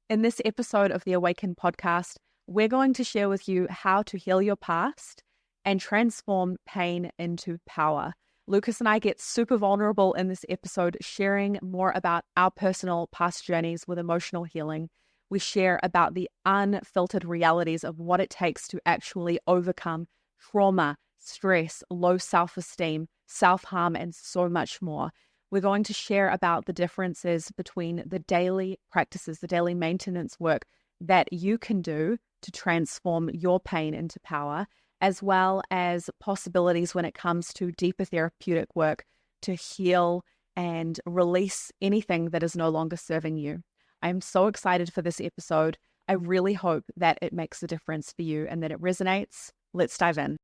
In this episode of the Awaken Podcast, we're going to share with you how to heal your past and transform pain into power. Lucas and I get super vulnerable in this episode, sharing more about our personal past journeys with emotional healing. We share about the unfiltered realities of what it takes to actually overcome trauma, stress, low self-esteem, self-harm, and so much more. We're going to share about the differences between the daily practices, the daily maintenance work that you can do to transform your pain into power, as well as possibilities when it comes to deeper therapeutic work to heal and release anything that is no longer serving you. I'm so excited for this episode. I really hope that it makes a difference for you and that it resonates. Let's dive in.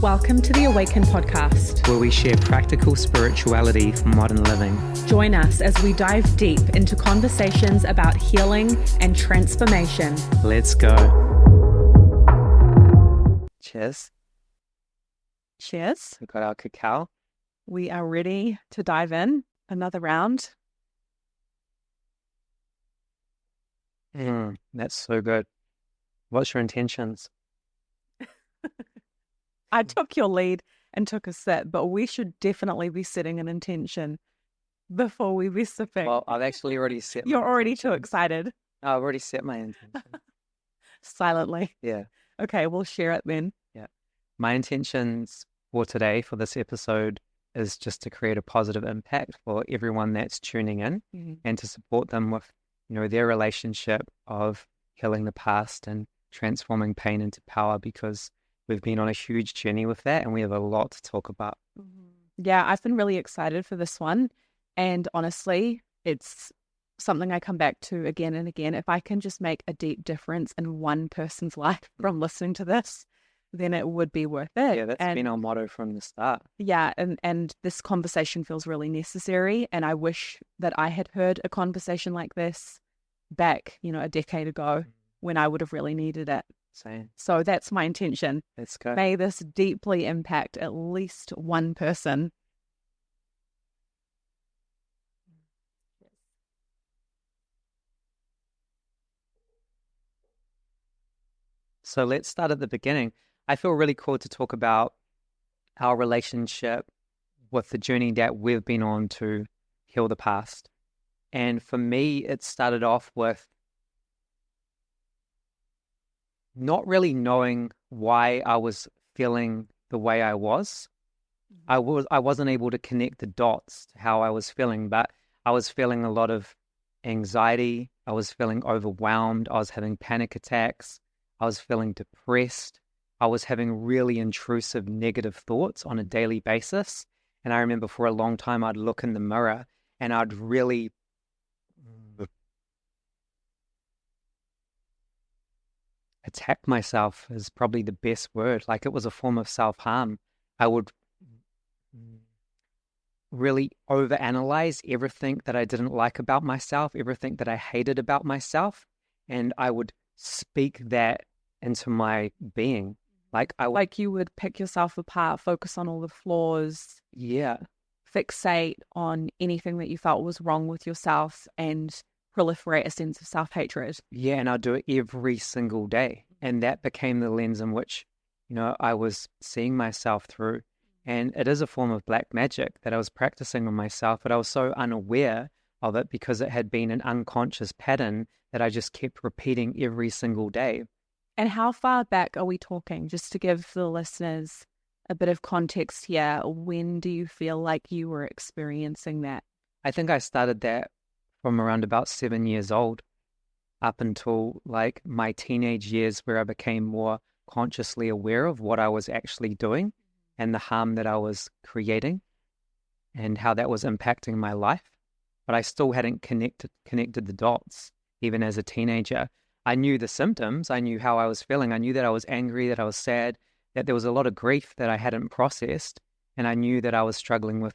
Welcome to the Awaken Podcast, where we share practical spirituality for modern living. Join us as we dive deep into conversations about healing and transformation. Let's go. Cheers. Cheers. We got our cacao. We are ready to dive in. Another round. That's so good. What's your intentions? I took your lead and took a sip, but we should definitely be setting an intention before we be sipping. Well, I've actually already set my You're already intentions. too excited. Oh, I've already set my intention. Silently. Yeah. Okay, we'll share it then. Yeah. My intentions for today, for this episode, is just to create a positive impact for everyone that's tuning in and to support them with, their relationship of healing the past and transforming pain into power, because we've been on a huge journey with that and we have a lot to talk about. Yeah, I've been really excited for this one. And honestly, it's something I come back to again and again. If I can just make a deep difference in one person's life from listening to this, then it would be worth it. Yeah, that's been our motto from the start. Yeah, and this conversation feels really necessary. And I wish that I had heard a conversation like this back, a decade ago when I would have really needed it. Same. So that's my intention. Let's go. May this deeply impact at least one person. So let's start at the beginning. I feel really called to talk about our relationship with the journey that we've been on to heal the past. And for me, it started off with not really knowing why I was feeling the way I was. I wasn't able to connect the dots to how I was feeling, but I was feeling a lot of anxiety. I was feeling overwhelmed. I was having panic attacks. I was feeling depressed. I was having really intrusive negative thoughts on a daily basis. And I remember for a long time, I'd look in the mirror and I'd really attack myself, is probably the best word. Like, it was a form of self-harm. I would really overanalyze everything that I didn't like about myself, everything that I hated about myself, and I would speak that into my being. Like you would pick yourself apart, focus on all the flaws. Yeah. Fixate on anything that you felt was wrong with yourself and proliferate a sense of self-hatred. Yeah, and I'd do it every single day. And that became the lens in which, I was seeing myself through. And it is a form of black magic that I was practicing on myself, but I was so unaware of it because it had been an unconscious pattern that I just kept repeating every single day. And how far back are we talking? Just to give the listeners a bit of context here, when do you feel like you were experiencing that? I think I started that from around about 7 years old up until like my teenage years, where I became more consciously aware of what I was actually doing and the harm that I was creating and how that was impacting my life. But I still hadn't connected the dots, even as a teenager. I knew the symptoms. I knew how I was feeling. I knew that I was angry, that I was sad, that there was a lot of grief that I hadn't processed. And I knew that I was struggling with,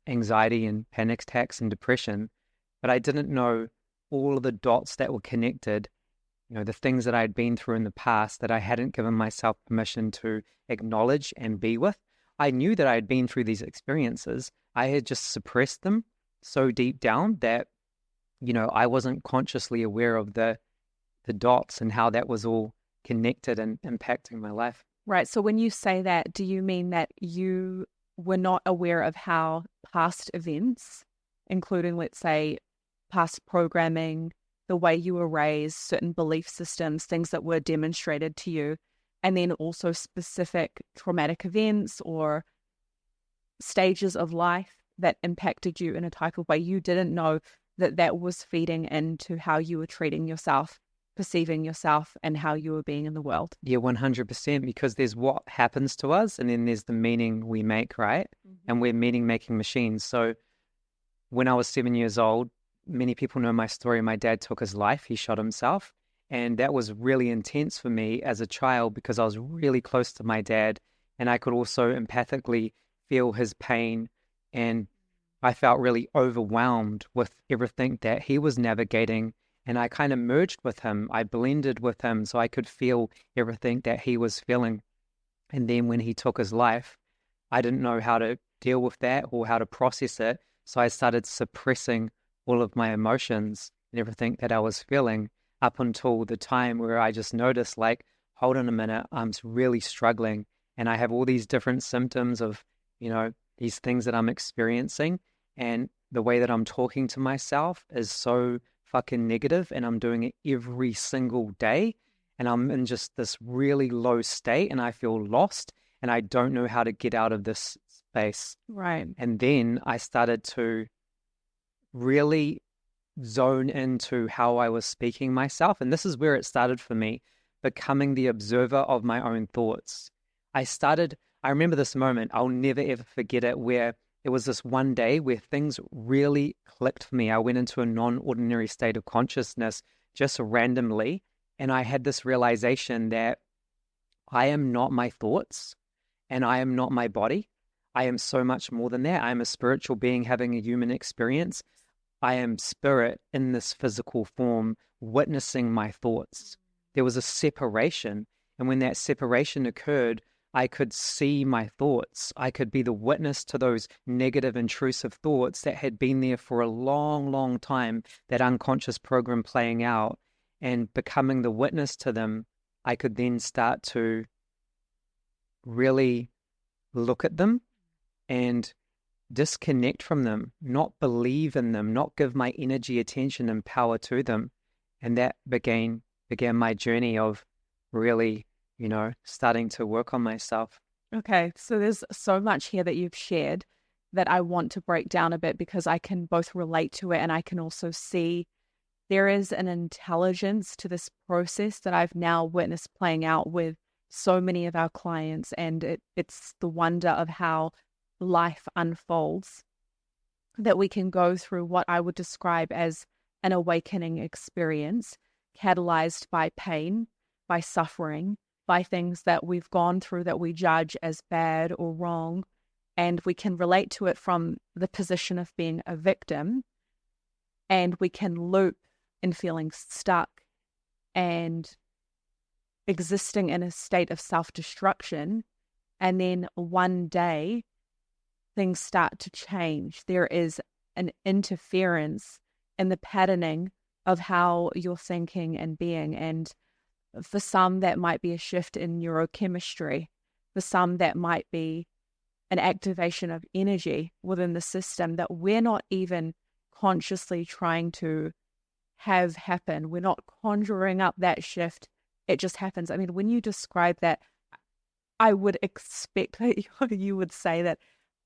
anxiety and panic attacks and depression. But I didn't know all of the dots that were connected, the things that I had been through in the past that I hadn't given myself permission to acknowledge and be with. I knew that I had been through these experiences. I had just suppressed them so deep down that I wasn't consciously aware of the dots and how that was all connected and impacting my life. Right. So when you say that, do you mean that you were not aware of how past events, including, let's say, past programming, the way you were raised, certain belief systems, things that were demonstrated to you, and then also specific traumatic events or stages of life that impacted you in a type of way, you didn't know that that was feeding into how you were treating yourself, perceiving yourself, and how you were being in the world? Yeah, 100%, because there's what happens to us and then there's the meaning we make, right? And we're meaning-making machines. So when I was 7 years old, many people know my story. My dad took his life. He shot himself. And that was really intense for me as a child because I was really close to my dad and I could also empathically feel his pain. And I felt really overwhelmed with everything that he was navigating. And I kind of merged with him. I blended with him so I could feel everything that he was feeling. And then when he took his life, I didn't know how to deal with that or how to process it. So I started suppressing all of my emotions and everything that I was feeling up until the time where I just noticed, like, hold on a minute, I'm really struggling. And I have all these different symptoms of, these things that I'm experiencing. And the way that I'm talking to myself is so fucking negative, and I'm doing it every single day. And I'm in just this really low state and I feel lost and I don't know how to get out of this space. Right. And then I started to really zone into how I was speaking myself. And this is where it started for me, becoming the observer of my own thoughts. I remember this moment, I'll never ever forget it, where it was this one day where things really clicked for me. I went into a non-ordinary state of consciousness just randomly. And I had this realization that I am not my thoughts and I am not my body. I am so much more than that. I am a spiritual being having a human experience. I am spirit in this physical form, witnessing my thoughts. There was a separation. And when that separation occurred, I could see my thoughts. I could be the witness to those negative, intrusive thoughts that had been there for a long, long time, that unconscious program playing out, and becoming the witness to them. I could then start to really look at them and disconnect from them, not believe in them, not give my energy, attention, and power to them. And that began my journey of really, starting to work on myself. Okay, so there's so much here that you've shared that I want to break down a bit because I can both relate to it and I can also see there is an intelligence to this process that I've now witnessed playing out with so many of our clients. And it's the wonder of how life unfolds, that we can go through what I would describe as an awakening experience, catalyzed by pain, by suffering, by things that we've gone through that we judge as bad or wrong. And we can relate to it from the position of being a victim. And we can loop in feeling stuck and existing in a state of self-destruction. And then one day, things start to change. There is an interference in the patterning of how you're thinking and being. And for some, that might be a shift in neurochemistry. For some, that might be an activation of energy within the system that we're not even consciously trying to have happen. We're not conjuring up that shift. It just happens. I mean, when you describe that, I would expect that you would say that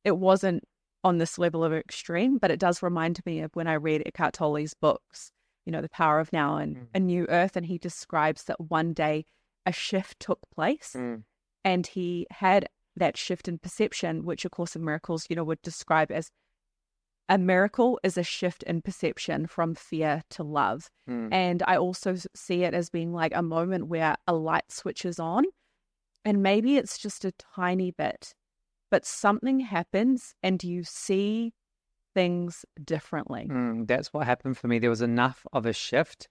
it wasn't on this level of extreme, but it does remind me of when I read Eckhart Tolle's books, The Power of Now and A New Earth, and he describes that one day a shift took place and he had that shift in perception, which A Course in Miracles, would describe as a miracle is a shift in perception from fear to love. And I also see it as being like a moment where a light switches on, and maybe it's just a tiny bit, but something happens and you see things differently. That's what happened for me. There was enough of a shift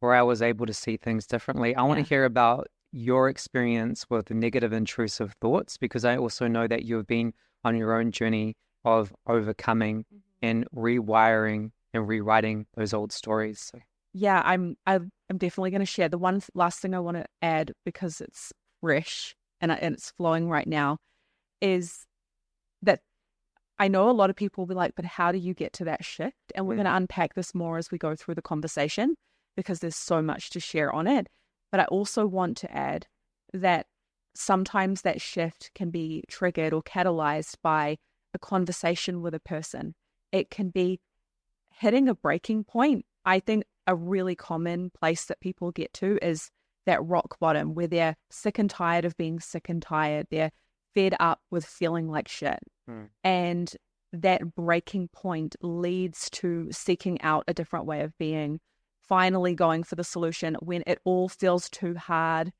where I was able to see things differently. I want to hear about your experience with the negative, intrusive thoughts, because I also know that you've been on your own journey of overcoming and rewiring and rewriting those old stories. So. Yeah, I'm definitely going to share. The one last thing I want to add, because it's fresh and it's flowing right now, is that I know a lot of people will be like, but how do you get to that shift? And we're going to unpack this more as we go through the conversation, because there's so much to share on it. But I also want to add that sometimes that shift can be triggered or catalyzed by a conversation with a person. It can be hitting a breaking point. I think a really common place that people get to is that rock bottom, where they're sick and tired of being sick and tired. They're fed up with feeling like shit. And that breaking point leads to seeking out a different way of being, finally going for the solution when it all feels too hard.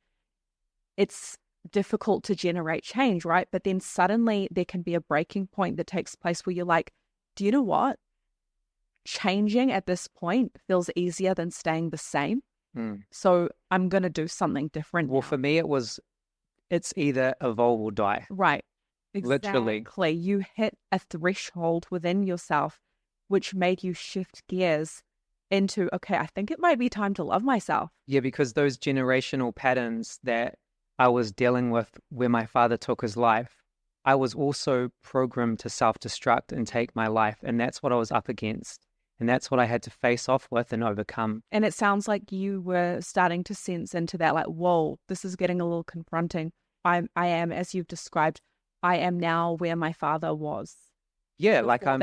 It's difficult to generate change, right? But then suddenly there can be a breaking point that takes place where you're like, do you know what? Changing at this point feels easier than staying the same. So I'm going to do something different. Well, now. for me, it's either evolve or die. Right. Literally. Exactly. You hit a threshold within yourself, which made you shift gears into, okay, I think it might be time to love myself. Yeah, because those generational patterns that I was dealing with where my father took his life, I was also programmed to self-destruct and take my life. And that's what I was up against. And that's what I had to face off with and overcome. And it sounds like you were starting to sense into that, like, whoa, this is getting a little confronting. I am, as you've described, I am now where my father was. Yeah, like I'm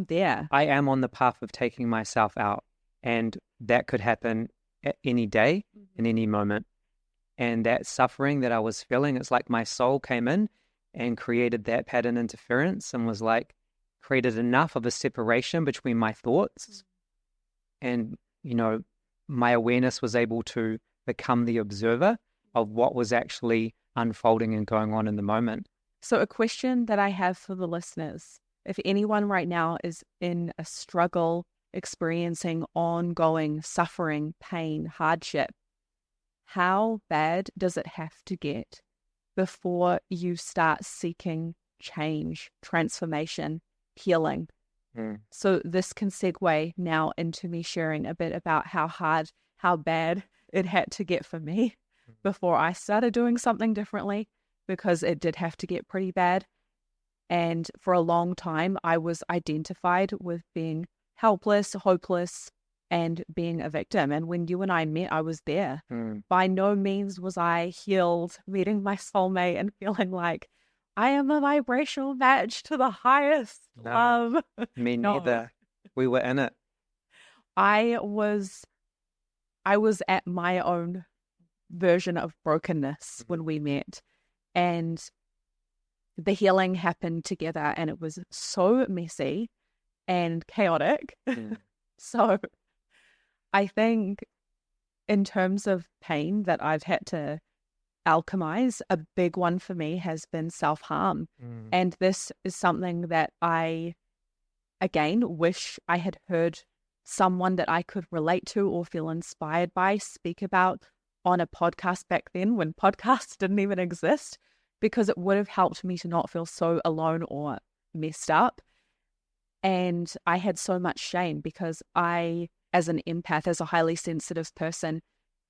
there. I am on the path of taking myself out, and that could happen at any day, in any moment. And that suffering that I was feeling, it's like my soul came in and created that pattern interference and was like, created enough of a separation between my thoughts. And, my awareness was able to become the observer of what was actually unfolding and going on in the moment. So a question that I have for the listeners, if anyone right now is in a struggle, experiencing ongoing suffering, pain, hardship, how bad does it have to get before you start seeking change, transformation, healing? So this can segue now into me sharing a bit about how bad it had to get for me before I started doing something differently, because it did have to get pretty bad. And for a long time, I was identified with being helpless, hopeless, and being a victim. And when you and I met, I was there. By no means was I healed, meeting my soulmate and feeling like I am a vibrational match to the highest love. Me neither. We were in it. I was at my own version of brokenness when we met. And the healing happened together, and it was so messy and chaotic. So I think in terms of pain that I've had to alchemize, a big one for me has been self-harm. And this is something that I, again, wish I had heard someone that I could relate to or feel inspired by speak about on a podcast back then, when podcasts didn't even exist, because it would have helped me to not feel so alone or messed up. And I had so much shame because I, as an empath, as a highly sensitive person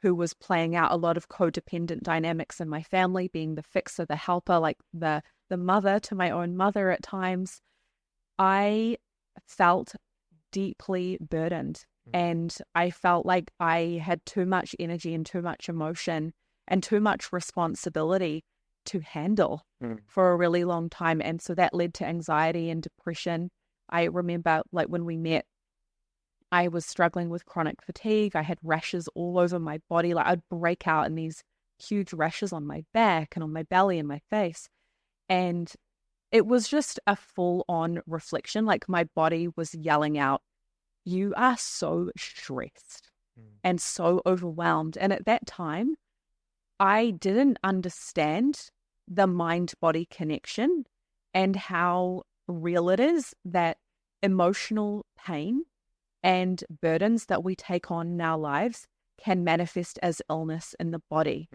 who was playing out a lot of codependent dynamics in my family, being the fixer, the helper, like the mother to my own mother at times, I felt deeply burdened. And I felt like I had too much energy and too much emotion and too much responsibility to handle for a really long time. And so that led to anxiety and depression. I remember, like, when we met, I was struggling with chronic fatigue. I had rashes all over my body. Like, I'd break out in these huge rashes on my back and on my belly and my face. And it was just a full-on reflection. Like, my body was yelling out, you are so stressed and so overwhelmed. And at that time, I didn't understand the mind-body connection and how real it is that emotional pain and burdens that we take on in our lives can manifest as illness in the body.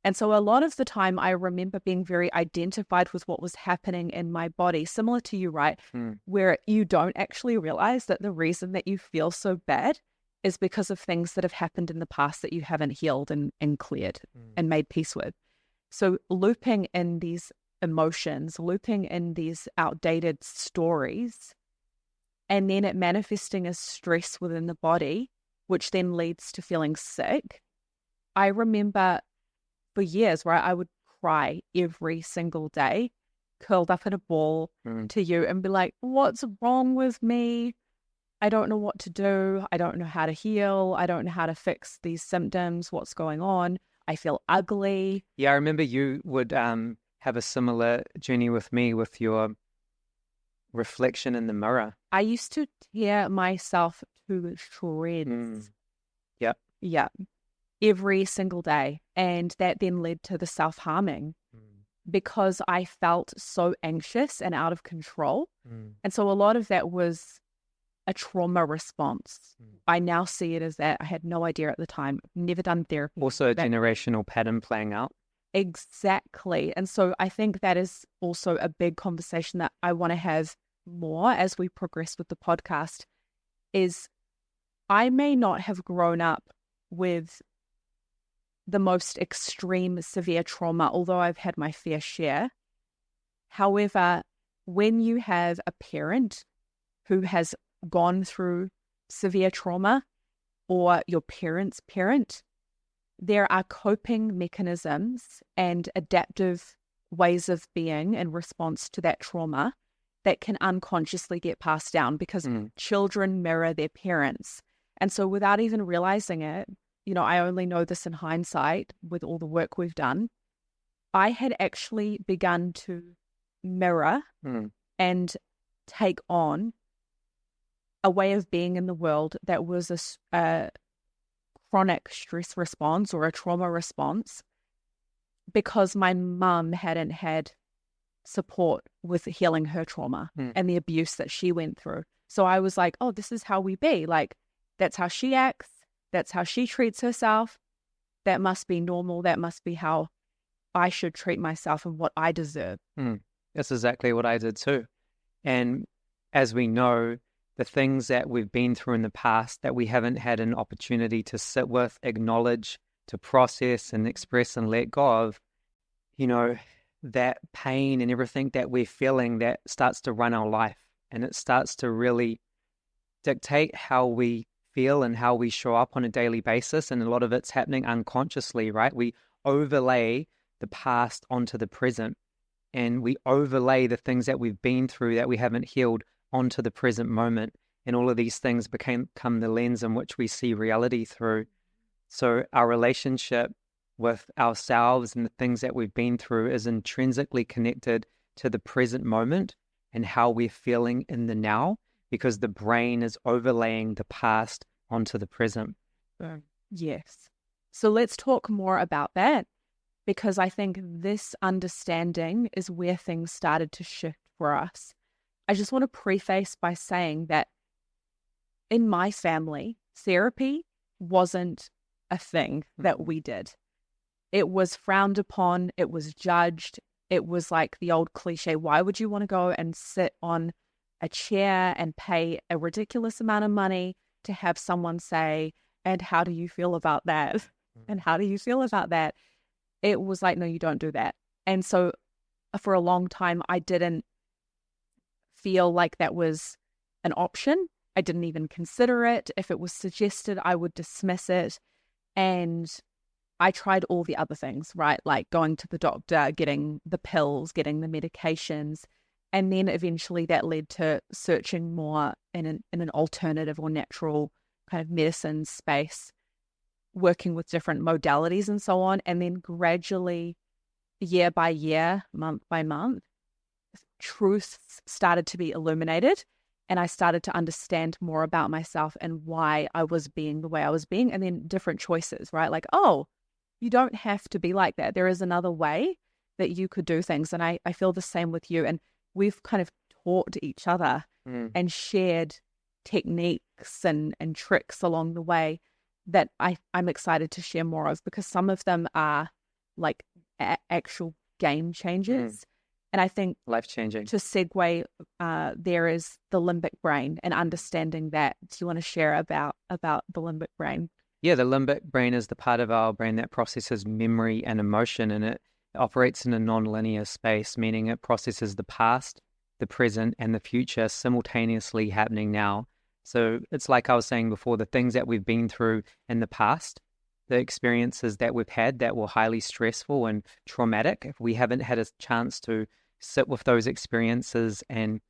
And so a lot of the time I remember being very identified with what was happening in my body, similar to you, right? Where you don't actually realize that the reason that you feel so bad is because of things that have happened in the past that you haven't healed and cleared and made peace with. So looping in these emotions, looping in these outdated stories, and then it manifesting as stress within the body, which then leads to feeling sick. I remember for years where I would cry every single day, curled up in a ball to you and be like, what's wrong with me? I don't know what to do. I don't know how to heal. I don't know how to fix these symptoms. What's going on? I feel ugly. Yeah, I remember you would have a similar journey with me with your reflection in the mirror. I used to tear myself to shreds. Yep. Yeah. Every single day. And that then led to the self-harming because I felt so anxious and out of control. And so a lot of that was a trauma response. I now see it as that. I had no idea at the time. Never done therapy. Also a generational pattern playing out. Exactly. And so I think that is also a big conversation that I want to have more as we progress with the podcast is I may not have grown up with the most extreme severe trauma, although I've had my fair share. However, when you have a parent who has gone through severe trauma or your parent's parent, there are coping mechanisms and adaptive ways of being in response to that trauma that can unconsciously get passed down because children mirror their parents. And so without even realizing it, you know, I only know this in hindsight with all the work we've done, I had actually begun to mirror and take on a way of being in the world that was a chronic stress response or a trauma response because my mum hadn't had support with healing her trauma and the abuse that she went through. So I was like, oh, this is how we be. Like, that's how she acts. That's how she treats herself. That must be normal. That must be how I should treat myself and what I deserve. That's exactly what I did too. And as we know, the things that we've been through in the past that we haven't had an opportunity to sit with, acknowledge, to process and express and let go of, you know, that pain and everything that we're feeling that starts to run our life, and it starts to really dictate how we feel and how we show up on a daily basis. And a lot of it's happening unconsciously, right? We overlay the past onto the present, and we overlay the things that we've been through that we haven't healed onto the present moment. And all of these things become the lens in which we see reality through. So our relationship with ourselves and the things that we've been through is intrinsically connected to the present moment and how we're feeling in the now, because the brain is overlaying the past onto the present. Yes. So let's talk more about that, because I think this understanding is where things started to shift for us. I just want to preface by saying that in my family, therapy wasn't a thing that we did. It was frowned upon. It was judged. It was like the old cliche, why would you want to go and sit on a chair and pay a ridiculous amount of money to have someone say, and how do you feel about that? And how do you feel about that? It was like, no, you don't do that. And so for a long time, I didn't feel like that was an option. I didn't even consider it. If it was suggested, I would dismiss it. And I tried all the other things, right? Like going to the doctor, getting the pills, getting the medications. And then eventually that led to searching more in an alternative or natural kind of medicine space, working with different modalities and so on. And then gradually, year by year, month by month, truths started to be illuminated. And I started to understand more about myself and why I was being the way I was being. And then different choices, right? Like, oh, you don't have to be like that. There is another way that you could do things. And I feel the same with you. And we've kind of taught each other and shared techniques and tricks along the way that I'm excited to share more of, because some of them are like actual game changers. And I think Life-changing. to segue, there is the limbic brain and understanding that. Do you want to share about the limbic brain? Yeah, the limbic brain is the part of our brain that processes memory and emotion, and it operates in a non-linear space, meaning it processes the past, the present, and the future simultaneously happening now. So it's like I was saying before, the things that we've been through in the past, the experiences that we've had that were highly stressful and traumatic, if we haven't had a chance to sit with those experiences and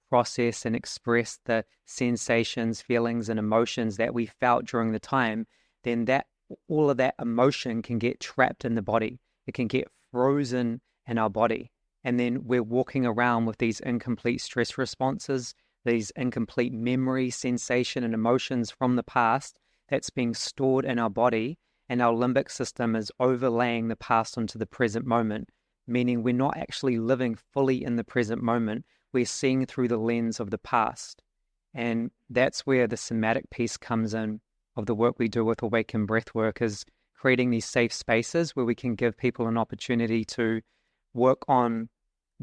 process and express the sensations, feelings, and emotions that we felt during the time, then that all of that emotion can get trapped in the body. It can get frozen in our body. And then we're walking around with these incomplete stress responses, these incomplete memory, sensation, and emotions from the past that's being stored in our body. And our limbic system is overlaying the past onto the present moment, meaning we're not actually living fully in the present moment. We're seeing through the lens of the past. And that's where the somatic piece comes in of the work we do with Awaken Breathwork, is creating these safe spaces where we can give people an opportunity to work on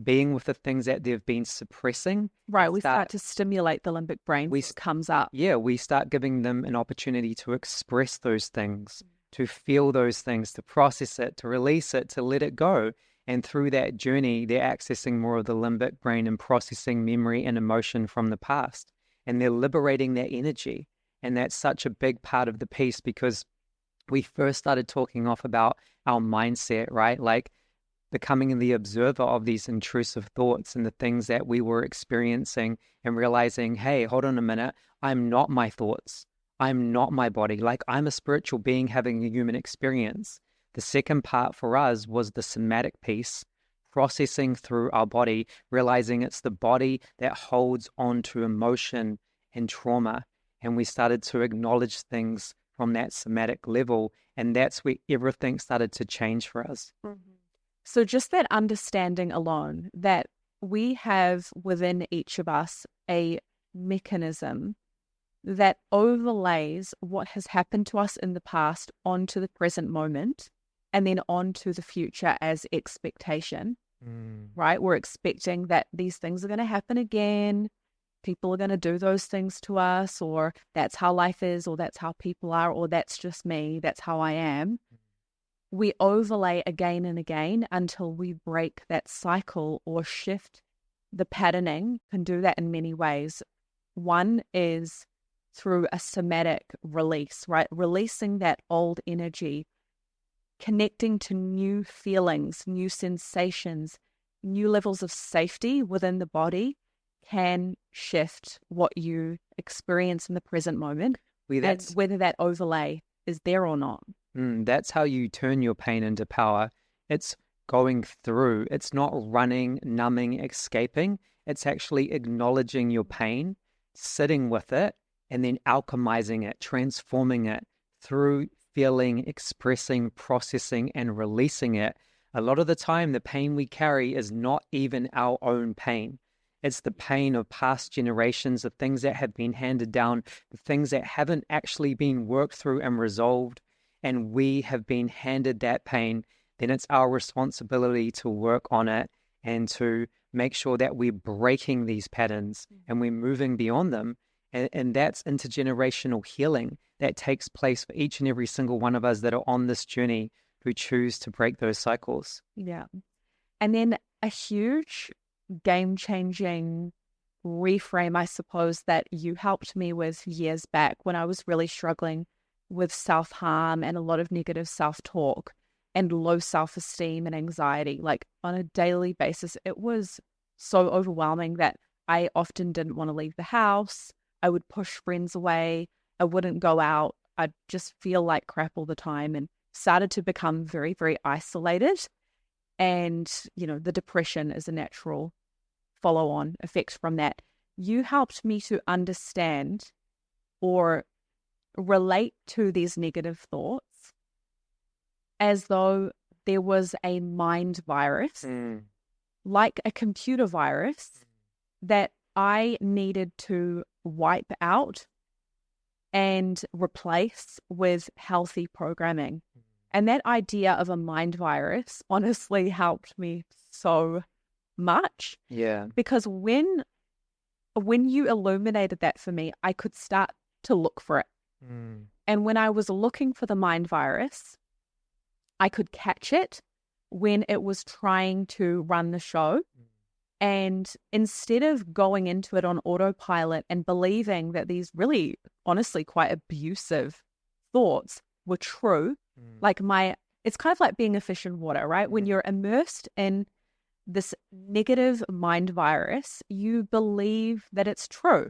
being with the things that they've been suppressing. Right, we start to stimulate the limbic brain so it comes up. Yeah, we start giving them an opportunity to express those things, to feel those things, to process it, to release it, to let it go. And through that journey, they're accessing more of the limbic brain and processing memory and emotion from the past. And they're liberating that energy. And that's such a big part of the piece, because we first started talking off about our mindset, right? Like becoming the observer of these intrusive thoughts and the things that we were experiencing, and realizing, hey, hold on a minute, I'm not my thoughts. I'm not my body. Like, I'm a spiritual being having a human experience. The second part for us was the somatic piece, processing through our body, realizing it's the body that holds on to emotion and trauma. And we started to acknowledge things from that somatic level. And that's where everything started to change for us. So just that understanding alone, that we have within each of us a mechanism that overlays what has happened to us in the past onto the present moment and then onto the future as expectation, right? We're expecting that these things are going to happen again. People are going to do those things to us, or that's how life is, or that's how people are, or that's just me, that's how I am. We overlay again and again until we break that cycle or shift the patterning. Can do that in many ways. One is through a somatic release, right? Releasing that old energy, connecting to new feelings, new sensations, new levels of safety within the body can shift what you experience in the present moment, and whether that overlay is there or not. That's how you turn your pain into power. It's going through. It's not running, numbing, escaping. It's actually acknowledging your pain, sitting with it, and then alchemizing it, transforming it through feeling, expressing, processing, and releasing it. A lot of the time, the pain we carry is not even our own pain. It's the pain of past generations, the things that have been handed down, the things that haven't actually been worked through and resolved, and we have been handed that pain. Then it's our responsibility to work on it and to make sure that we're breaking these patterns and we're moving beyond them. And that's intergenerational healing that takes place for each and every single one of us that are on this journey who choose to break those cycles. Yeah. And then a huge game-changing reframe, I suppose, that you helped me with years back when I was really struggling with self-harm and a lot of negative self-talk and low self-esteem and anxiety. Like on a daily basis, it was so overwhelming that I often didn't want to leave the house. I would push friends away. I wouldn't go out. I'd just feel like crap all the time, and started to become very, very isolated. And, you know, the depression is a natural follow-on effect from that. You helped me to understand or relate to these negative thoughts as though there was a mind virus, like a computer virus, that I needed to wipe out and replace with healthy programming. And that idea of a mind virus honestly helped me so much. Yeah. Because when you illuminated that for me, I could start to look for it. And when I was looking for the mind virus, I could catch it when it was trying to run the show. And instead of going into it on autopilot and believing that these really, honestly, quite abusive thoughts were true, it's kind of like being a fish in water, right? When you're immersed in this negative mind virus, you believe that it's true.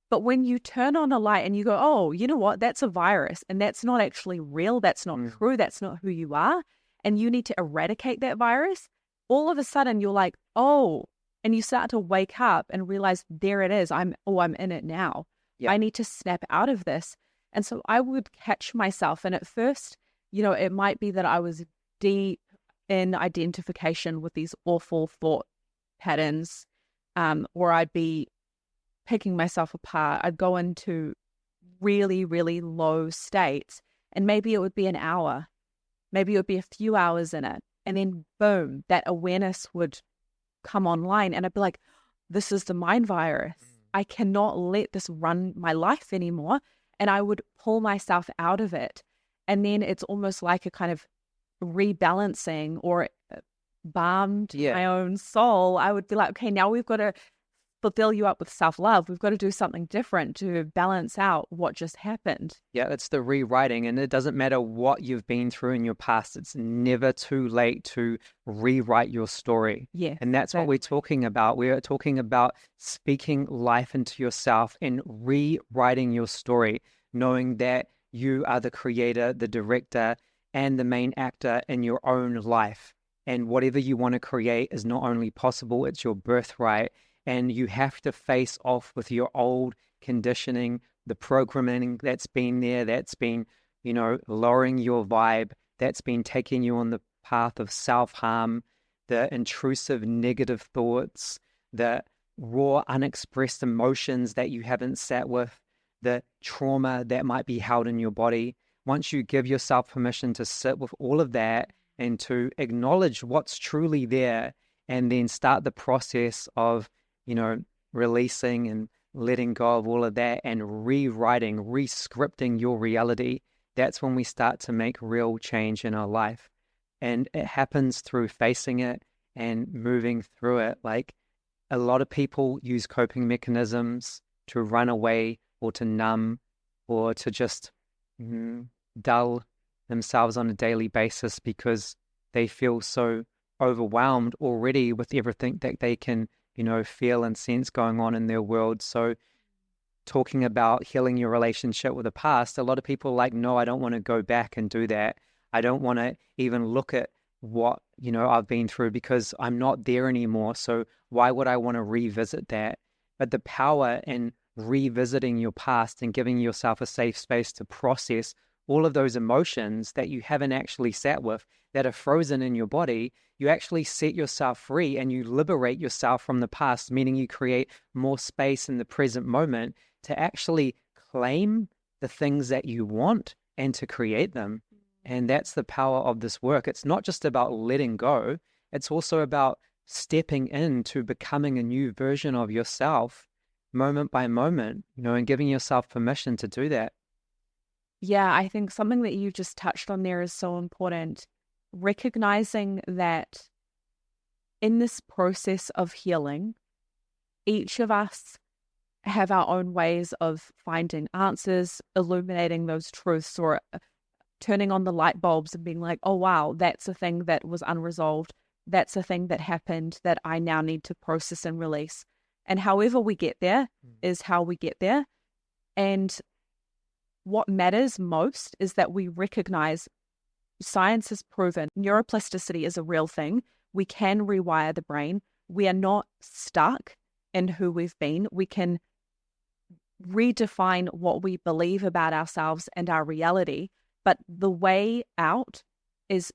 But when you turn on a light and you go, oh, you know what? That's a virus and that's not actually real. That's not true. That's not who you are. And you need to eradicate that virus. All of a sudden you're like, oh, and you start to wake up and realize there it is. I'm in it now. Yep. I need to snap out of this. And so I would catch myself. And at first, it might be that I was deep in identification with these awful thought patterns, or I'd be picking myself apart. I'd go into really, really low states, and maybe it would be an hour, maybe it would be a few hours in it, and then boom, that awareness would come online, and I'd be like, this is the mind virus. I cannot let this run my life anymore. And I would pull myself out of it. And then it's almost like a kind of rebalancing or balmed my own soul. I would be like, okay, now we've got to fill you up with self-love. We've got to do something different to balance out what just happened. Yeah, it's the rewriting. And it doesn't matter what you've been through in your past. It's never too late to rewrite your story. Yeah. And that's what we're talking about. We're talking about speaking life into yourself and rewriting your story, knowing that you are the creator, the director, and the main actor in your own life. And whatever you want to create is not only possible, it's your birthright. And you have to face off with your old conditioning, the programming that's been there, that's been, lowering your vibe, that's been taking you on the path of self-harm, the intrusive negative thoughts, the raw unexpressed emotions that you haven't sat with, the trauma that might be held in your body. Once you give yourself permission to sit with all of that and to acknowledge what's truly there, and then start the process of releasing and letting go of all of that and rewriting, re-scripting your reality, that's when we start to make real change in our life. And it happens through facing it and moving through it. Like, a lot of people use coping mechanisms to run away or to numb or to just dull themselves on a daily basis because they feel so overwhelmed already with everything that they can feel and sense going on in their world. So talking about healing your relationship with the past, a lot of people are like, no, I don't want to go back and do that. I don't want to even look at what, I've been through because I'm not there anymore. So why would I want to revisit that? But the power in revisiting your past and giving yourself a safe space to process all of those emotions that you haven't actually sat with, that are frozen in your body, you actually set yourself free and you liberate yourself from the past, meaning you create more space in the present moment to actually claim the things that you want and to create them. And that's the power of this work. It's not just about letting go. It's also about stepping into becoming a new version of yourself moment by moment, and giving yourself permission to do that. Yeah, I think something that you just touched on there is so important. Recognizing that in this process of healing, each of us have our own ways of finding answers, illuminating those truths, or turning on the light bulbs and being like, oh, wow, that's a thing that was unresolved. That's a thing that happened that I now need to process and release. And however we get there is how we get there. And what matters most is that we recognize science has proven neuroplasticity is a real thing. We can rewire the brain. We are not stuck in who we've been. We can redefine what we believe about ourselves and our reality. But the way out is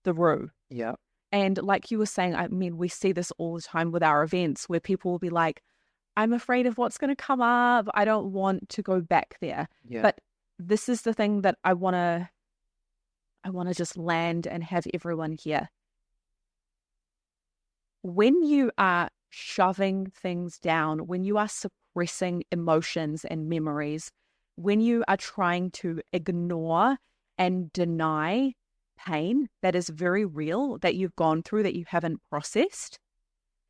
through. Yeah. And like you were saying, I mean, we see this all the time with our events where people will be like, I'm afraid of what's going to come up. I don't want to go back there. Yeah. But this is the thing that I want to I want to just land and have everyone here. When you are shoving things down, when you are suppressing emotions and memories, when you are trying to ignore and deny pain that is very real, that you've gone through, that you haven't processed,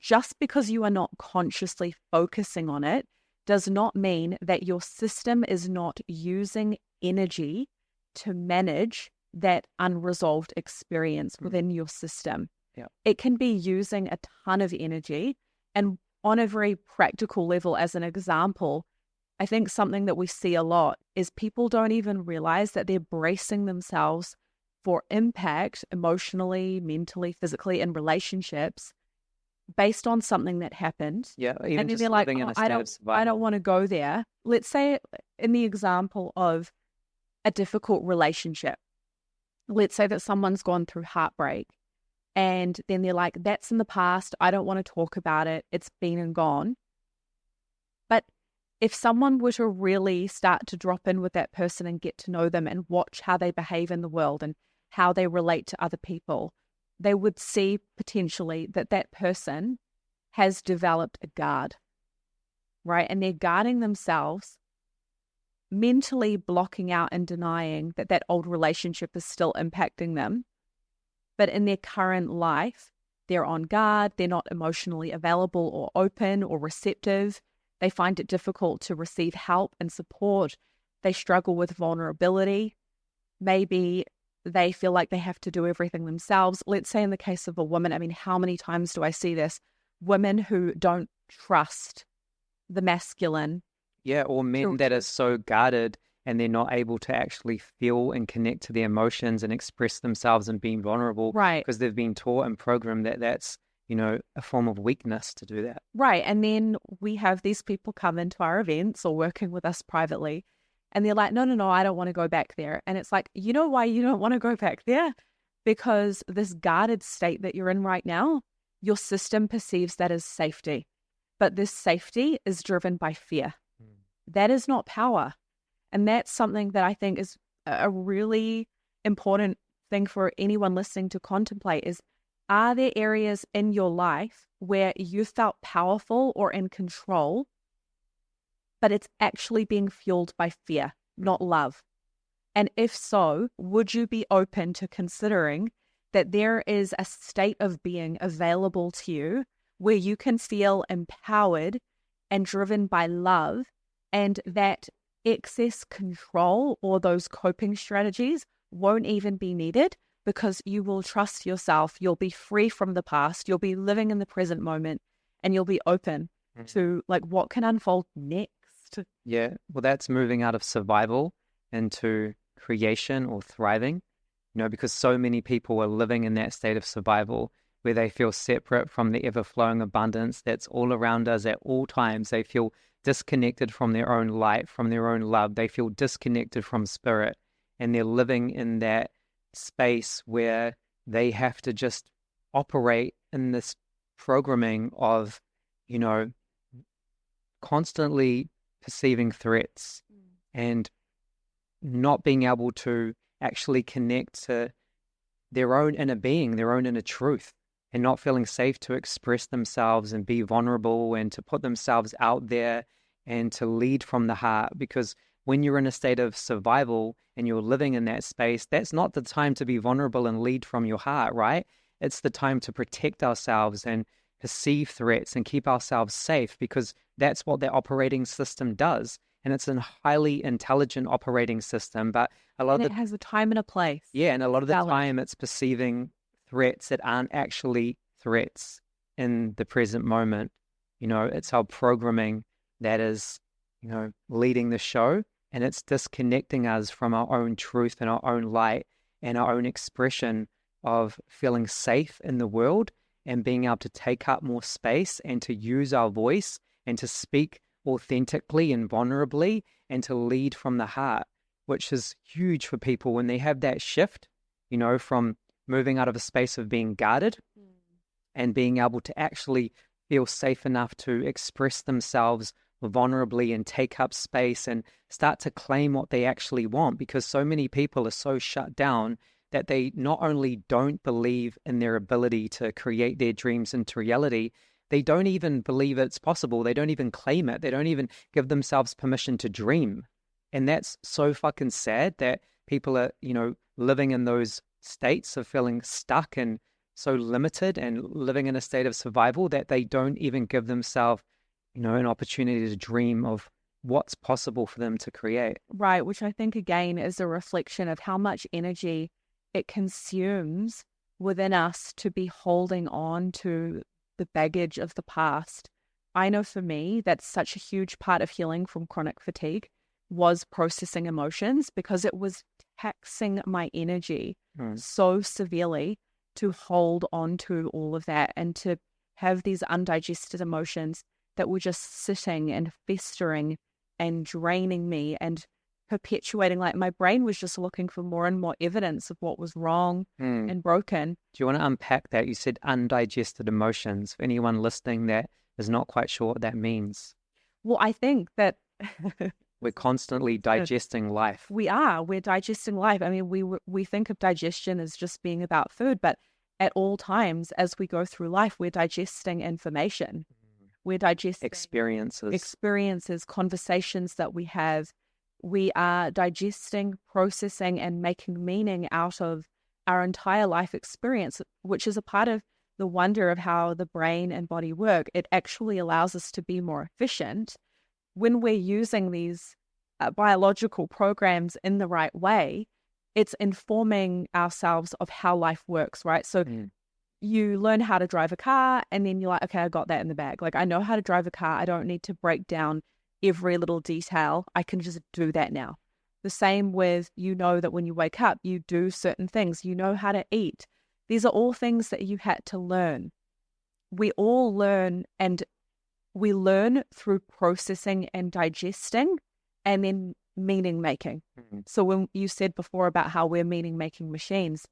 just because you are not consciously focusing on it does not mean that your system is not using energy to manage that unresolved experience within your system. Yeah. It can be using a ton of energy. And on a very practical level, as an example, I think something that we see a lot is people don't even realize that they're bracing themselves for impact emotionally, mentally, physically in relationships based on something that happened. Yeah, even And then just they're like, living in oh, a state of I survival. don't want to go there. Let's say in the example of a difficult relationship, let's say that someone's gone through heartbreak and then they're like, that's in the past. I don't want to talk about it. It's been and gone. But if someone were to really start to drop in with that person and get to know them and watch how they behave in the world and how they relate to other people, they would see potentially that that person has developed a guard, right? And they're guarding themselves, mentally blocking out and denying that that old relationship is still impacting them. But in their current life, they're on guard. They're not emotionally available or open or receptive. They find it difficult to receive help and support. They struggle with vulnerability. Maybe they feel like they have to do everything themselves. Let's say in the case of a woman, I mean, how many times do I see this? Women who don't trust the masculine. Yeah, or men that are so guarded and they're not able to actually feel and connect to their emotions and express themselves and being vulnerable, Right. because they've been taught and programmed that that's, a form of weakness to do that. Right. And then we have these people come into our events or working with us privately, and they're like, no, I don't want to go back there. And it's like, you know why you don't want to go back there? Because this guarded state that you're in right now, your system perceives that as safety. But this safety is driven by fear. That is not power. And that's something that I think is a really important thing for anyone listening to contemplate is, are there areas in your life where you felt powerful or in control, but it's actually being fueled by fear, not love? And if so, would you be open to considering that there is a state of being available to you where you can feel empowered and driven by love, and that excess control or those coping strategies won't even be needed because you will trust yourself. You'll be free from the past. You'll be living in the present moment, and you'll be open to like what can unfold next. Yeah, well, that's moving out of survival into creation or thriving, because so many people are living in that state of survival where they feel separate from the ever-flowing abundance that's all around us at all times. They feel disconnected from their own light, from their own love. They feel disconnected from spirit, and they're living in that space where they have to just operate in this programming of, constantly perceiving threats and not being able to actually connect to their own inner being, their own inner truth, and not feeling safe to express themselves and be vulnerable and to put themselves out there and to lead from the heart. Because when you're in a state of survival and you're living in that space, that's not the time to be vulnerable and lead from your heart, right? It's the time to protect ourselves and perceive threats and keep ourselves safe, because that's what their operating system does. And it's a highly intelligent operating system, but it has a time and a place. Yeah, and a lot of the time it's perceiving threats that aren't actually threats in the present moment. It's our programming that is, leading the show, and it's disconnecting us from our own truth and our own light and our own expression of feeling safe in the world and being able to take up more space and to use our voice and to speak authentically and vulnerably and to lead from the heart, which is huge for people when they have that shift, from moving out of a space of being guarded and being able to actually feel safe enough to express themselves vulnerably and take up space and start to claim what they actually want, because so many people are so shut down that they not only don't believe in their ability to create their dreams into reality, they don't even believe it's possible. They don't even claim it. They don't even give themselves permission to dream. And that's so fucking sad that people are, living in those states of feeling stuck and so limited and living in a state of survival that they don't even give themselves, an opportunity to dream of what's possible for them to create. Right, which I think again is a reflection of how much energy it consumes within us to be holding on to the baggage of the past. I know for me, that's such a huge part of healing from chronic fatigue was processing emotions, because it was taxing my energy so severely to hold on to all of that and to have these undigested emotions that were just sitting and festering and draining me and perpetuating. Like, my brain was just looking for more and more evidence of what was wrong and broken. Do you want to unpack that? You said undigested emotions. For anyone listening that is not quite sure what that means. Well, I think that we're constantly digesting life. We're digesting life. I mean, we think of digestion as just being about food, but at all times as we go through life, we're digesting information. We're digesting experiences, conversations that we have. We are digesting, processing, and making meaning out of our entire life experience, which is a part of the wonder of how the brain and body work. It actually allows us to be more efficient when we're using these biological programs in the right way. It's informing ourselves of how life works, right? So you learn how to drive a car, and then you're like, okay, I got that in the bag. Like, I know how to drive a car. I don't need to break down every little detail. I can just do that now. The same with, that when you wake up, you do certain things. You know how to eat. These are all things that you had to learn. We all learn, and we learn through processing and digesting and then meaning making. So when you said before about how we're meaning making machines,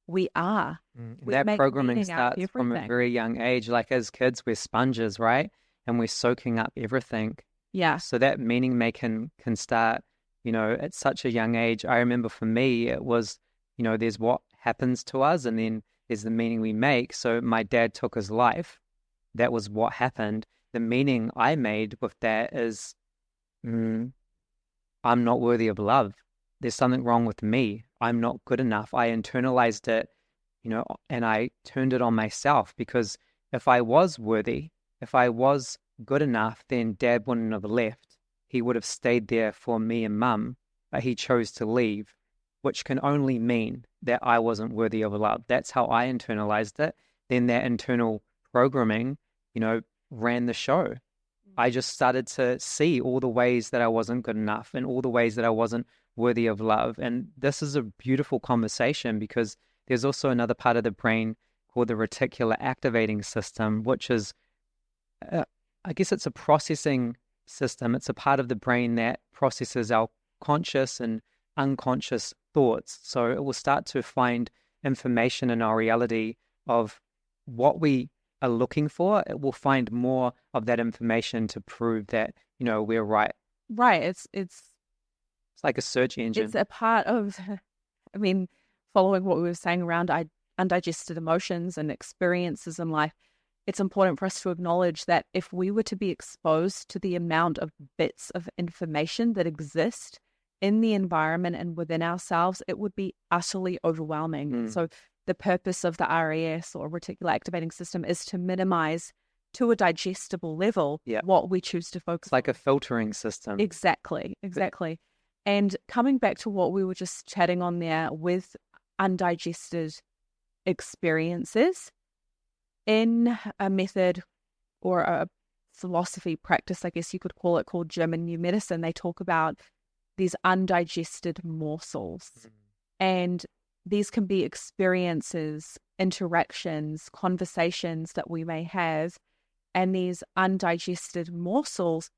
we are. That programming starts from a very young age. Like, as kids, we're sponges, right? And we're soaking up everything. Yeah. So that meaning making can start, at such a young age. I remember for me, it was, there's what happens to us, and then there's the meaning we make. So my dad took his life. That was what happened. The meaning I made with that is, I'm not worthy of love. There's something wrong with me. I'm not good enough. I internalized it, and I turned it on myself, because if I was worthy, if I was good enough, then Dad wouldn't have left. He would have stayed there for me and Mum, but he chose to leave, which can only mean that I wasn't worthy of love. That's how I internalized it. Then that internal programming, ran the show. I just started to see all the ways that I wasn't good enough and all the ways that I wasn't worthy of love. And this is a beautiful conversation, because there's also another part of the brain called the reticular activating system, which is, I guess it's a processing system. It's a part of the brain that processes our conscious and unconscious thoughts. So it will start to find information in our reality of what we are looking for. It will find more of that information to prove that, we're right. Right. It's like a search engine. It's a part of, following what we were saying around undigested emotions and experiences in life, it's important for us to acknowledge that if we were to be exposed to the amount of bits of information that exist in the environment and within ourselves, it would be utterly overwhelming. So the purpose of the RAS, or reticular activating system, is to minimize to a digestible level what we choose to focus on. Like a filtering system. Exactly. And coming back to what we were just chatting on there with undigested experiences, in a method or a philosophy practice, I guess you could call it, called German New Medicine, they talk about these undigested morsels. And these can be experiences, interactions, conversations that we may have. And these undigested morsels,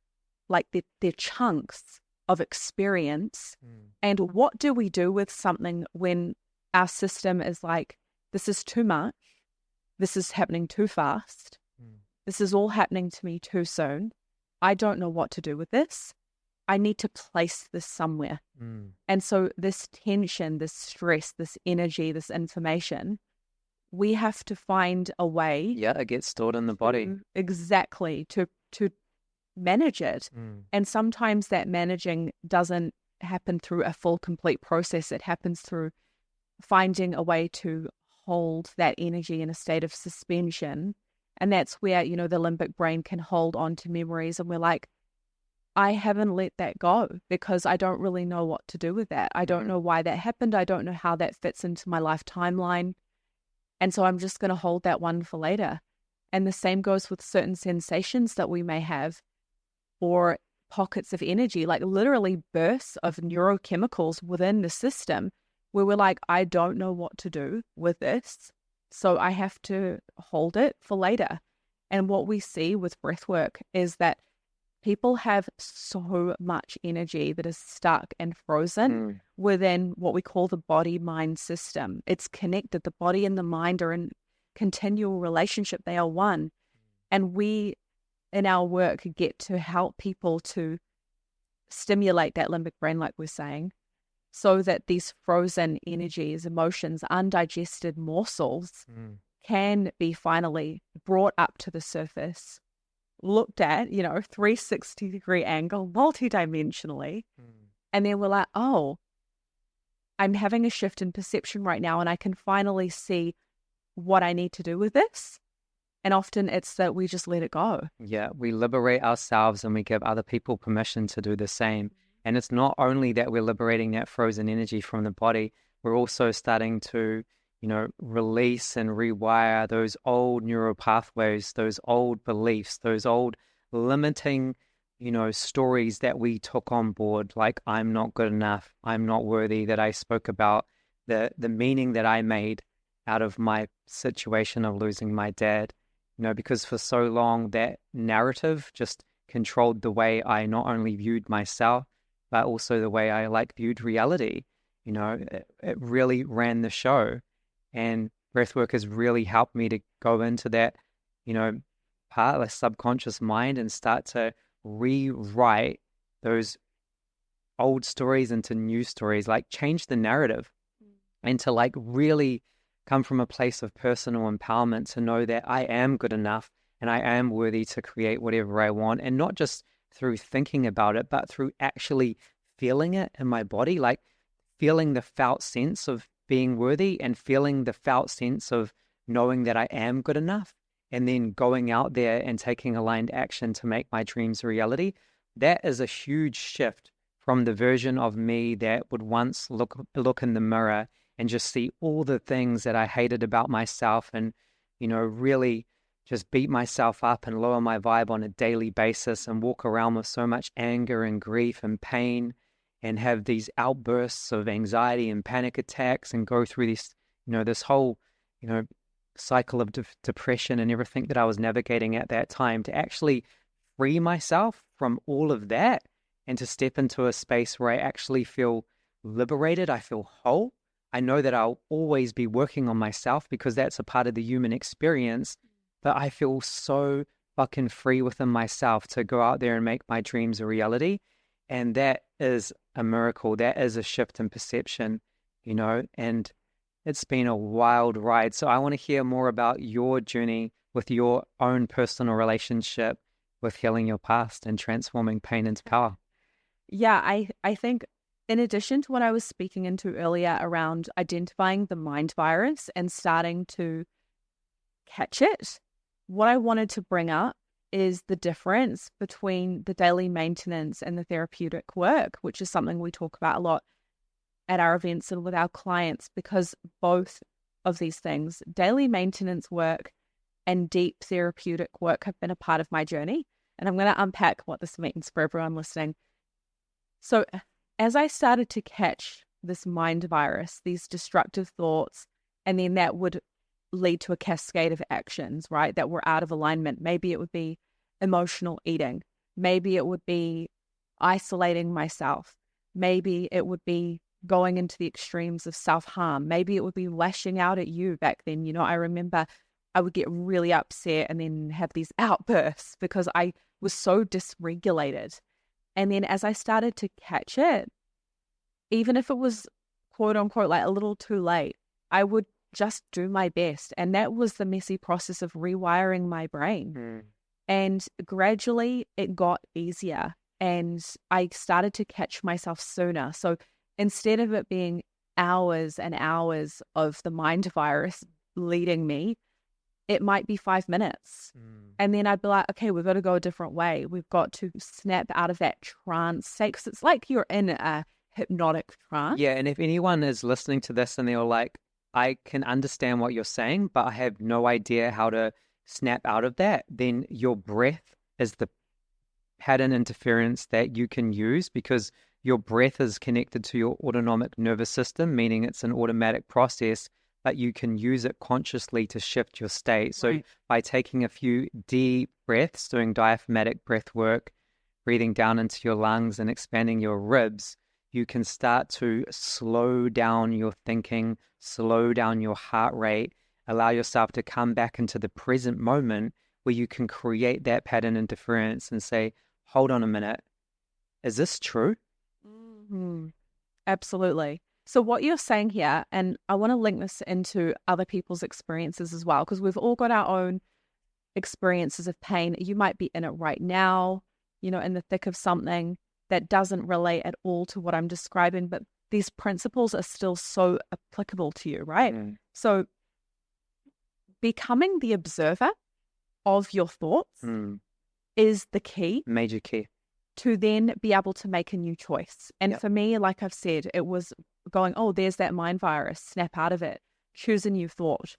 like they're chunks of experience. And what do we do with something when our system is like, this is too much, this is happening too fast, this is all happening to me too soon, I don't know what to do with this, I need to place this somewhere. And so this tension, this stress, this energy, this information, we have to find a way. Yeah, it gets stored in the body. Exactly, to manage it. And sometimes that managing doesn't happen through a full, complete process. It happens through finding a way to hold that energy in a state of suspension. And that's where, you know, the limbic brain can hold on to memories. And we're like, I haven't let that go because I don't really know what to do with that. I don't know why that happened. I don't know how that fits into my life timeline. And so I'm just going to hold that one for later. And the same goes with certain sensations that we may have, or pockets of energy, like literally bursts of neurochemicals within the system where we're like, I don't know what to do with this. So I have to hold it for later. And what we see with breath work is that people have so much energy that is stuck and frozen within what we call the body-mind system. It's connected. The body and the mind are in continual relationship. They are one. And we, in our work, get to help people to stimulate that limbic brain, like we're saying, so that these frozen energies, emotions, undigested morsels can be finally brought up to the surface, looked at, 360-degree angle, multidimensionally. And then we're like, oh, I'm having a shift in perception right now, and I can finally see what I need to do with this. And often it's that we just let it go. Yeah, we liberate ourselves and we give other people permission to do the same. And it's not only that we're liberating that frozen energy from the body, we're also starting to, release and rewire those old neural pathways, those old beliefs, those old limiting, stories that we took on board, like I'm not good enough, I'm not worthy, that I spoke about, the meaning that I made out of my situation of losing my dad, because for so long that narrative just controlled the way I not only viewed myself, but also the way I viewed reality. It really ran the show. And breathwork has really helped me to go into that, part of the subconscious mind and start to rewrite those old stories into new stories, change the narrative and to really come from a place of personal empowerment to know that I am good enough and I am worthy to create whatever I want, and not just through thinking about it, but through actually feeling it in my body, feeling the felt sense of being worthy and feeling the felt sense of knowing that I am good enough, and then going out there and taking aligned action to make my dreams a reality. That is a huge shift from the version of me that would once look in the mirror and just see all the things that I hated about myself and, really just beat myself up and lower my vibe on a daily basis and walk around with so much anger and grief and pain and have these outbursts of anxiety and panic attacks and go through this, this whole, cycle of depression and everything that I was navigating at that time, to actually free myself from all of that and to step into a space where I actually feel liberated. I feel whole. I know that I'll always be working on myself because that's a part of the human experience, but I feel so fucking free within myself to go out there and make my dreams a reality. And that is a miracle. That is a shift in perception, and it's been a wild ride. So I want to hear more about your journey with your own personal relationship with healing your past and transforming pain into power. Yeah, I think in addition to what I was speaking into earlier around identifying the mind virus and starting to catch it, what I wanted to bring up is the difference between the daily maintenance and the therapeutic work, which is something we talk about a lot at our events and with our clients, because both of these things, daily maintenance work and deep therapeutic work, have been a part of my journey. And I'm going to unpack what this means for everyone listening. So as I started to catch this mind virus, these destructive thoughts, and then that would lead to a cascade of actions, right, that were out of alignment. Maybe it would be emotional eating. Maybe it would be isolating myself. Maybe it would be going into the extremes of self-harm. Maybe it would be lashing out at you back then. I remember I would get really upset and then have these outbursts because I was so dysregulated. And then as I started to catch it, even if it was quote unquote like a little too late, I would just do my best. And that was the messy process of rewiring my brain. And gradually it got easier and I started to catch myself sooner. So instead of it being hours and hours of the mind virus leading me, it might be 5 minutes. And then I'd be like, okay, we've got to go a different way. We've got to snap out of that trance state, because it's like you're in a hypnotic trance. Yeah, and if anyone is listening to this and they're like, I can understand what you're saying, but I have no idea how to snap out of that, then your breath is the pattern interference that you can use, because your breath is connected to your autonomic nervous system, meaning it's an automatic process, but you can use it consciously to shift your state. So by taking a few deep breaths, doing diaphragmatic breath work, breathing down into your lungs and expanding your ribs, you can start to slow down your thinking, slow down your heart rate, allow yourself to come back into the present moment where you can create that pattern interference and say, hold on a minute, is this true? Absolutely. So what you're saying here, and I want to link this into other people's experiences as well, because we've all got our own experiences of pain. You might be in it right now, in the thick of something that doesn't relate at all to what I'm describing, but these principles are still so applicable to you, right? So becoming the observer of your thoughts is the key. Major key. To then be able to make a new choice. And for me, like I've said, it was going, oh, there's that mind virus, snap out of it, choose a new thought,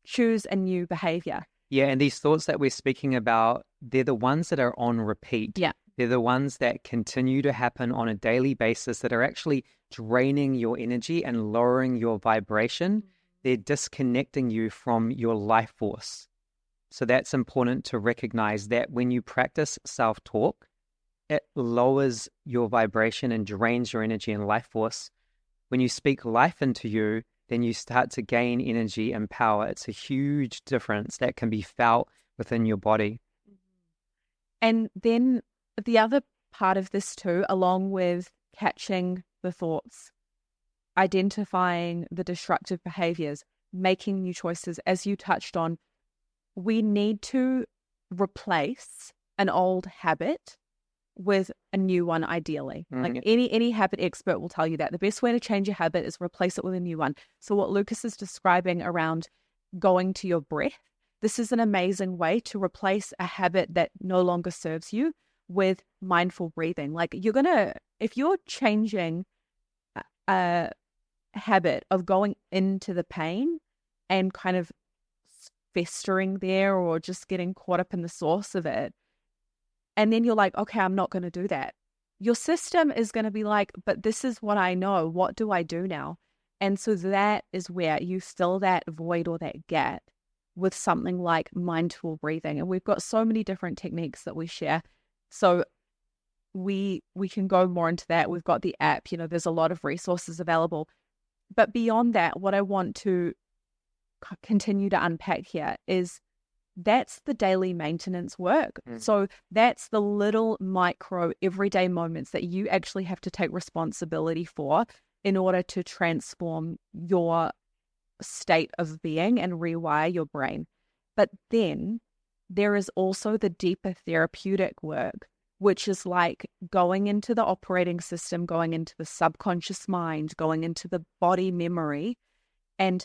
choose a new behavior. Yeah, and these thoughts that we're speaking about, they're the ones that are on repeat. Yeah. They're the ones that continue to happen on a daily basis that are actually draining your energy and lowering your vibration. They're disconnecting you from your life force. So that's important to recognize, that when you practice self-talk, it lowers your vibration and drains your energy and life force. When you speak life into you, then you start to gain energy and power. It's a huge difference that can be felt within your body. And then the other part of this too, along with catching the thoughts, identifying the destructive behaviors, making new choices, as you touched on, we need to replace an old habit with a new one, ideally. Like any habit expert will tell you that the best way to change a habit is replace it with a new one. So what Lucas is describing around going to your breath, this is an amazing way to replace a habit that no longer serves you with mindful breathing. Like if you're changing a habit of going into the pain and kind of festering there or just getting caught up in the source of it, and then you're like, okay, I'm not going to do that. Your system is going to be like, but this is what I know. What do I do now? And so that is where you fill that void or that gap with something like mindful breathing. And we've got so many different techniques that we share. So we can go more into that. We've got the app, there's a lot of resources available. But beyond that, what I want to continue to unpack here is that's the daily maintenance work. So that's the little micro everyday moments that you actually have to take responsibility for in order to transform your state of being and rewire your brain. But then there is also the deeper therapeutic work, which is like going into the operating system, going into the subconscious mind, going into the body memory and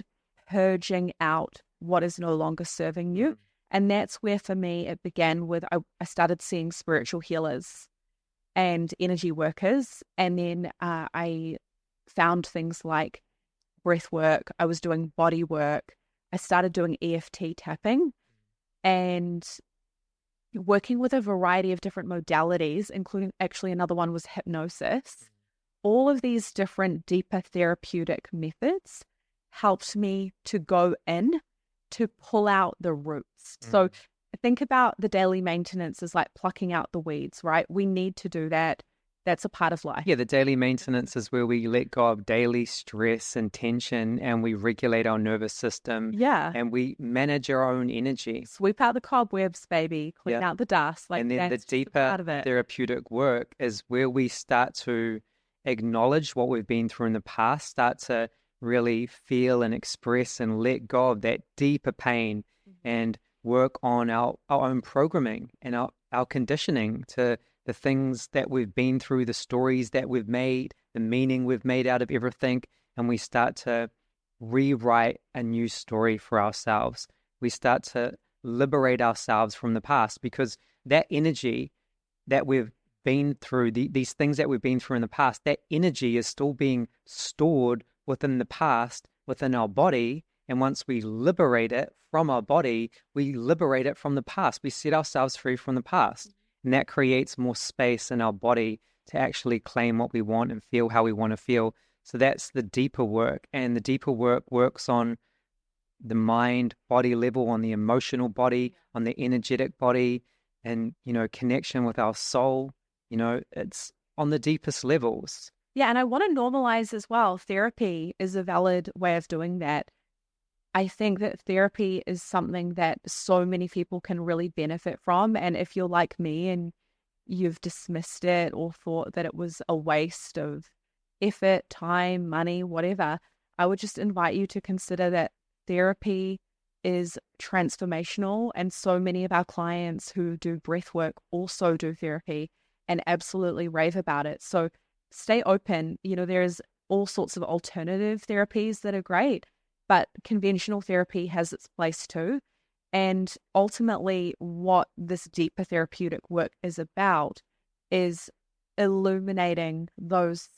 purging out what is no longer serving you. And that's where, for me, it began with, I started seeing spiritual healers and energy workers. And then I found things like breath work. I was doing body work. I started doing EFT tapping and working with a variety of different modalities, including actually another one was hypnosis. All of these different deeper therapeutic methods helped me to go in to pull out the roots. So think about the daily maintenance as like plucking out the weeds, right? We need to do that. That's a part of life. Yeah, the daily maintenance is where we let go of daily stress and tension, and we regulate our nervous system. Yeah. And we manage our own energy. Sweep out the cobwebs, baby. Clean out the dust. Like, and then the that's deeper part of it. therapeutic work is where we start to acknowledge what we've been through in the past, start to really feel and express and let go of that deeper pain, and work on our own programming and our conditioning to the things that we've been through, the stories that we've made, the meaning we've made out of everything. And we start to rewrite a new story for ourselves. We start to liberate ourselves from the past, because that energy that we've been through, these things that we've been through in the past, that energy is still being stored within the past, within our body. And once we liberate it from our body, we liberate it from the past. We set ourselves free from the past. And that creates more space in our body to actually claim what we want and feel how we want to feel. So that's the deeper work. And the deeper work works on the mind body level, on the emotional body, on the energetic body, and, connection with our soul. It's on the deepest levels. Yeah. And I want to normalize as well. Therapy is a valid way of doing that. I think that therapy is something that so many people can really benefit from. And if you're like me and you've dismissed it or thought that it was a waste of effort, time, money, whatever, I would just invite you to consider that therapy is transformational. And so many of our clients who do breath work also do therapy and absolutely rave about it. So stay open. There's all sorts of alternative therapies that are great, but conventional therapy has its place too. And ultimately, what this deeper therapeutic work is about is illuminating those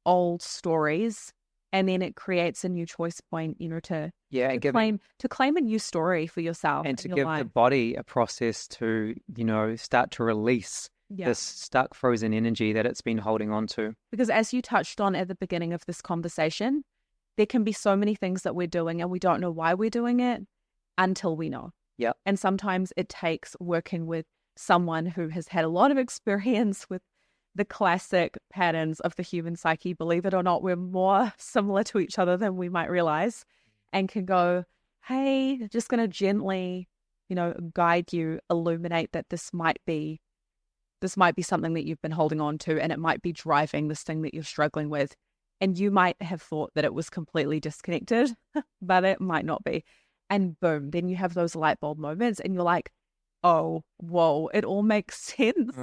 old stories, and then it creates a new choice point, to claim a new story for yourself and to your give life. the body a process to, start to release this stuck, frozen energy that it's been holding on to. Because as you touched on at the beginning of this conversation, there can be so many things that we're doing and we don't know why we're doing it until we know. Yeah. And sometimes it takes working with someone who has had a lot of experience with the classic patterns of the human psyche. Believe it or not, we're more similar to each other than we might realize, and can go, hey, just going to gently, guide you, illuminate that this might be something that you've been holding on to, and it might be driving this thing that you're struggling with. And you might have thought that it was completely disconnected, but it might not be. And boom, then you have those light bulb moments and you're like, oh, whoa, it all makes sense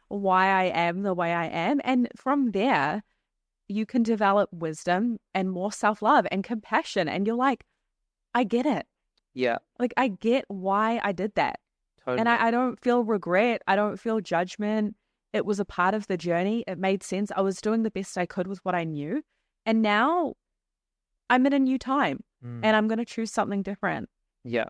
why I am the way I am. And from there, you can develop wisdom and more self-love and compassion. And you're like, I get it. Yeah. Like, I get why I did that. Totally. And I don't feel regret. I don't feel judgment. It was a part of the journey. It made sense. I was doing the best I could with what I knew. And now I'm in a new time and I'm going to choose something different. Yeah.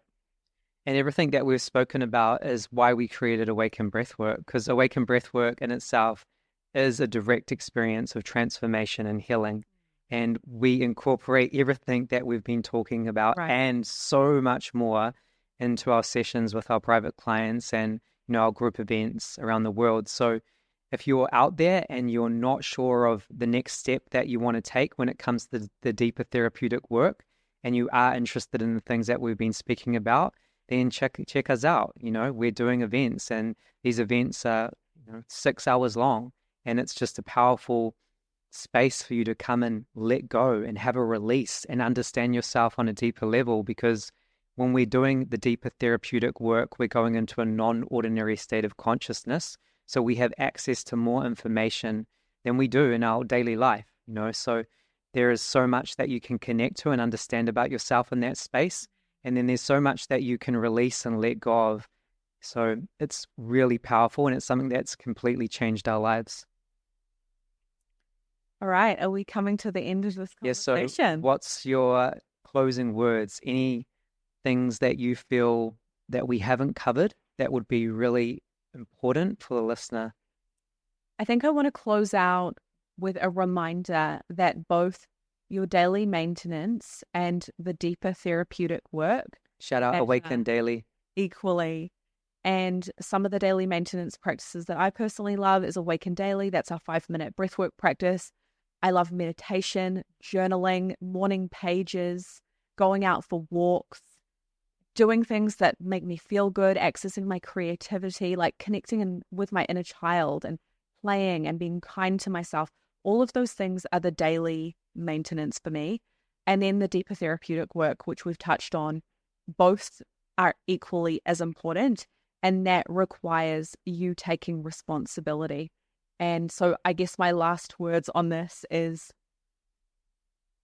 And everything that we've spoken about is why we created Awaken Breathwork, because Awaken Breathwork in itself is a direct experience of transformation and healing. And we incorporate everything that we've been talking about and so much more into our sessions with our private clients and our group events around the world. So if you're out there and you're not sure of the next step that you want to take when it comes to the deeper therapeutic work, and you are interested in the things that we've been speaking about, then check us out. We're doing events, and these events are 6 hours long, and it's just a powerful space for you to come and let go and have a release and understand yourself on a deeper level. Because when we're doing the deeper therapeutic work, we're going into a non-ordinary state of consciousness. So we have access to more information than we do in our daily life, So there is so much that you can connect to and understand about yourself in that space. And then there's so much that you can release and let go of. So it's really powerful, and it's something that's completely changed our lives. All right. Are we coming to the end of this conversation? Yeah, so what's your closing words? Any things that you feel that we haven't covered that would be really important for the listener? I think I want to close out with a reminder that both your daily maintenance and the deeper therapeutic work, shout out Awaken Daily, equally And some of the daily maintenance practices that I personally love is Awaken Daily. That's our 5-minute breathwork practice. I love meditation, journaling, morning pages, going out for walks, doing things that make me feel good, accessing my creativity, like connecting with my inner child and playing and being kind to myself. All of those things are the daily maintenance for me. And then the deeper therapeutic work, which we've touched on, both are equally as important. And that requires you taking responsibility. And so I guess my last words on this is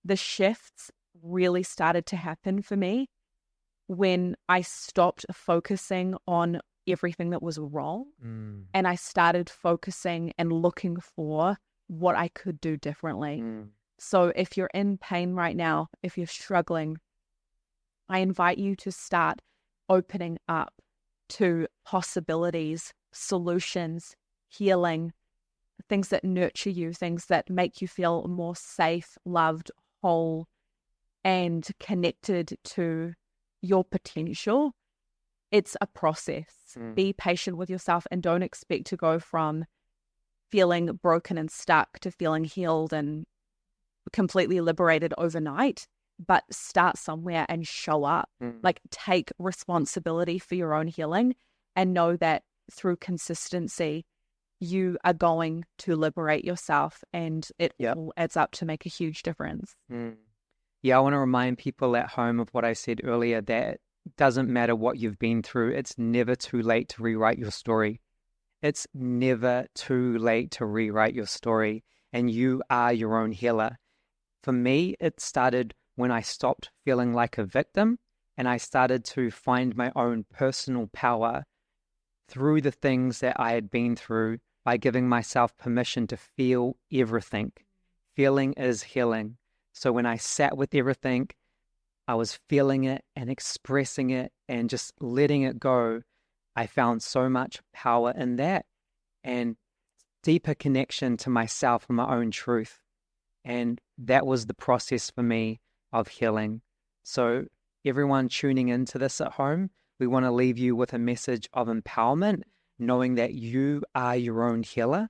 the shifts really started to happen for me when I stopped focusing on everything that was wrong and I started focusing and looking for what I could do differently. So if you're in pain right now, if you're struggling, I invite you to start opening up to possibilities, solutions, healing, things that nurture you, things that make you feel more safe, loved, whole, and connected to your potential. It's a process. Be patient with yourself and don't expect to go from feeling broken and stuck to feeling healed and completely liberated overnight, but start somewhere and show up. Like, take responsibility for your own healing and know that through consistency, you are going to liberate yourself, and it all adds up to make a huge difference. Yeah, I want to remind people at home of what I said earlier, that doesn't matter what you've been through. It's never too late to rewrite your story. It's never too late to rewrite your story, and you are your own healer. For me, it started when I stopped feeling like a victim and I started to find my own personal power through the things that I had been through by giving myself permission to feel everything. Feeling is healing. So when I sat with everything, I was feeling it and expressing it and just letting it go. I found so much power in that and deeper connection to myself and my own truth. And that was the process for me of healing. So everyone tuning into this at home, we want to leave you with a message of empowerment, knowing that you are your own healer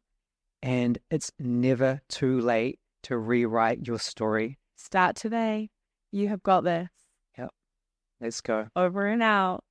and it's never too late to rewrite your story. Start today. You have got this. Yep. Let's go. Over and out.